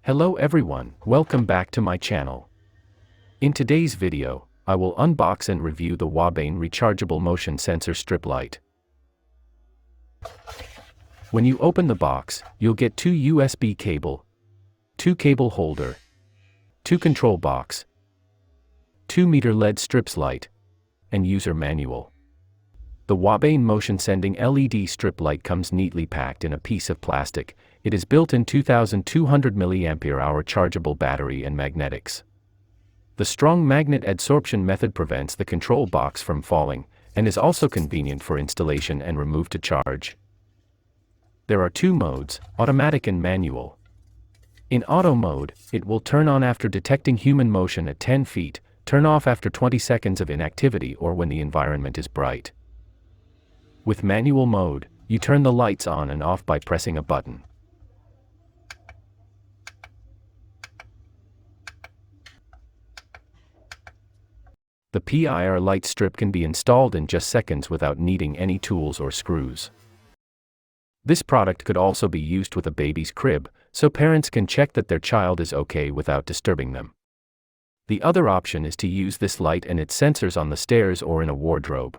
Hello everyone, welcome back to my channel. In today's video, I will unbox and review the WOBANE Rechargeable Motion Sensor Strip Light. When you open the box, you'll get 2 USB cable, 2 cable holder, 2 control box, 2 meter LED strips light, and user manual. The WOBANE motion sending LED strip light comes neatly packed in a piece of plastic. It is built in 2200 mAh chargeable battery and magnetics. The strong magnet adsorption method prevents the control box from falling, and is also convenient for installation and remove to charge. There are 2 modes, automatic and manual. In auto mode, it will turn on after detecting human motion at 10 feet, turn off after 20 seconds of inactivity or when the environment is bright. With manual mode, you turn the lights on and off by pressing a button. The PIR light strip can be installed in just seconds without needing any tools or screws. This product could also be used with a baby's crib, so parents can check that their child is okay without disturbing them. The other option is to use this light and its sensors on the stairs or in a wardrobe.